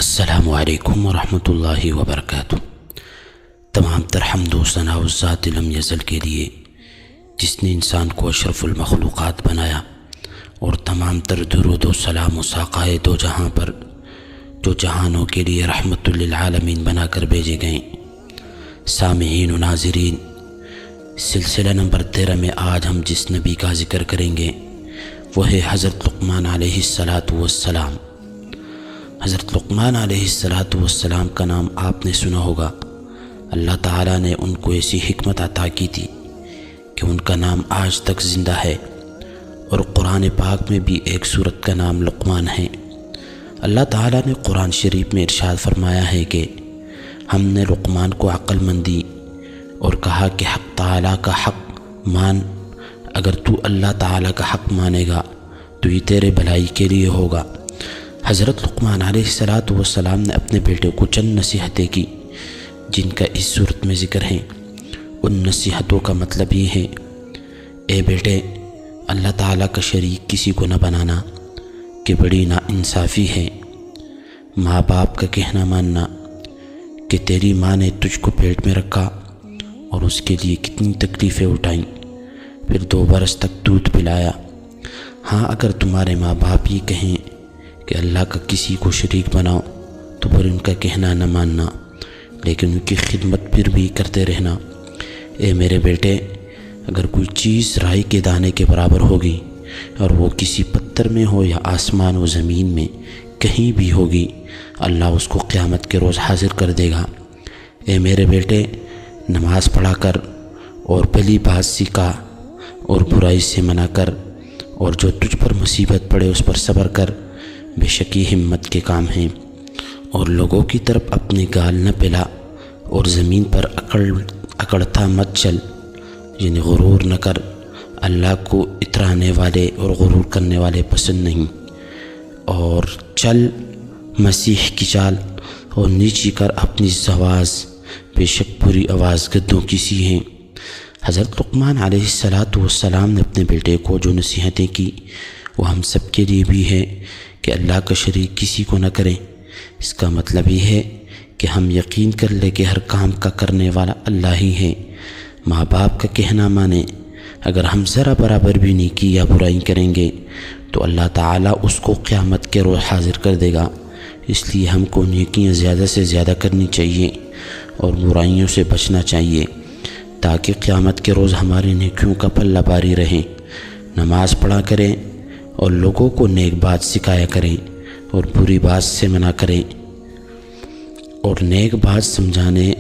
السلام علیکم ورحمۃ اللہ وبرکاتہ۔ تمام تر حمد و ثنا اس ذات لم یزل کے لیے جس نے انسان کو اشرف المخلوقات بنایا، اور تمام تر درود و سلام و ساقائے دو جہاں پر جو جہانوں کے لیے رحمت للعالمین بنا کر بھیجے گئے۔ سامعین و ناظرین، سلسلہ نمبر 13 میں آج ہم جس نبی کا ذکر کریں گے وہ ہے حضرت لقمان علیہ السلام۔ حضرت لقمان علیہ السلام کا نام آپ نے سنا ہوگا۔ اللہ تعالیٰ نے ان کو ایسی حکمت عطا کی تھی کہ ان کا نام آج تک زندہ ہے، اور قرآن پاک میں بھی ایک سورت کا نام لقمان ہے۔ اللہ تعالیٰ نے قرآن شریف میں ارشاد فرمایا ہے کہ ہم نے لقمان کو عقل مندی اور کہا کہ حق تعالیٰ کا حق مان، اگر تو اللہ تعالیٰ کا حق مانے گا تو یہ تیرے بھلائی کے لیے ہوگا۔ حضرت لقمان علیہ السلام نے اپنے بیٹے کو چند نصیحتیں کی جن کا اس صورت میں ذکر ہے۔ ان نصیحتوں کا مطلب یہ ہے: اے بیٹے، اللہ تعالیٰ کا شریک کسی کو نہ بنانا کہ بڑی ناانصافی ہے۔ ماں باپ کا کہنا ماننا کہ تیری ماں نے تجھ کو پیٹ میں رکھا اور اس کے لیے کتنی تکلیفیں اٹھائیں، پھر 2 برس تک دودھ پلایا۔ ہاں، اگر تمہارے ماں باپ یہ کہیں کہ اللہ کا کسی کو شریک بناؤ تو پھر ان کا کہنا نہ ماننا، لیکن ان کی خدمت پھر بھی کرتے رہنا۔ اے میرے بیٹے، اگر کوئی چیز رائی کے دانے کے برابر ہوگی اور وہ کسی پتھر میں ہو یا آسمان و زمین میں کہیں بھی ہوگی، اللہ اس کو قیامت کے روز حاضر کر دے گا۔ اے میرے بیٹے، نماز پڑھا کر اور بھلی بات سکھا اور برائی سے منع کر، اور جو تجھ پر مصیبت پڑے اس پر صبر کر، بے شک یہ ہمت کے کام ہیں۔ اور لوگوں کی طرف اپنی گال نہ پھیلا اور زمین پر اکڑتا مت چل، یعنی غرور نہ کر۔ اللہ کو اترانے والے اور غرور کرنے والے پسند نہیں۔ اور چل مسیح کی چال اور نیچی کر اپنی آواز، بے شک بری آواز گدھوں کی سی ہے۔ حضرت لقمان علیہ السلام نے اپنے بیٹے کو جو نصیحتیں کی وہ ہم سب کے لیے بھی ہے کہ اللہ کا شریک کسی کو نہ کریں۔ اس کا مطلب یہ ہے کہ ہم یقین کر لیں کہ ہر کام کا کرنے والا اللہ ہی ہے۔ ماں باپ کا کہنا مانیں، اگر ہم ذرا برابر بھی نیکی یا برائی کریں گے تو اللہ تعالیٰ اس کو قیامت کے روز حاضر کر دے گا۔ اس لیے ہم کو نیکیاں زیادہ سے زیادہ کرنی چاہیے اور برائیوں سے بچنا چاہیے، تاکہ قیامت کے روز ہماری نیکیوں کا پلہ باری رہے۔ نماز پڑھا کریں اور لوگوں کو نیک بات سکھایا کریں اور بری بات سے منع کریں، اور نیک بات سمجھانے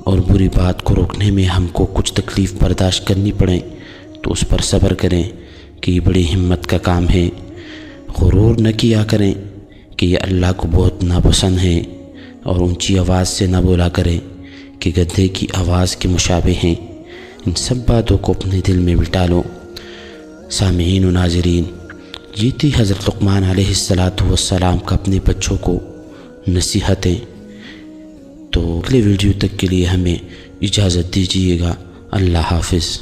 اور بری بات کو روکنے میں ہم کو کچھ تکلیف برداشت کرنی پڑے تو اس پر صبر کریں کہ یہ بڑی ہمت کا کام ہے۔ غرور نہ کیا کریں کہ یہ اللہ کو بہت ناپسند ہے، اور اونچی آواز سے نہ بولا کریں کہ گدھے کی آواز کے مشابہ ہیں۔ ان سب باتوں کو اپنے دل میں بٹھا لو۔ سامعین و ناظرین، یہ تھی حضرت لقمان علیہ السلام کا اپنے بچوں کو نصیحتیں۔ تو اگلے ویڈیو تک کے لیے ہمیں اجازت دیجیے گا۔ اللہ حافظ۔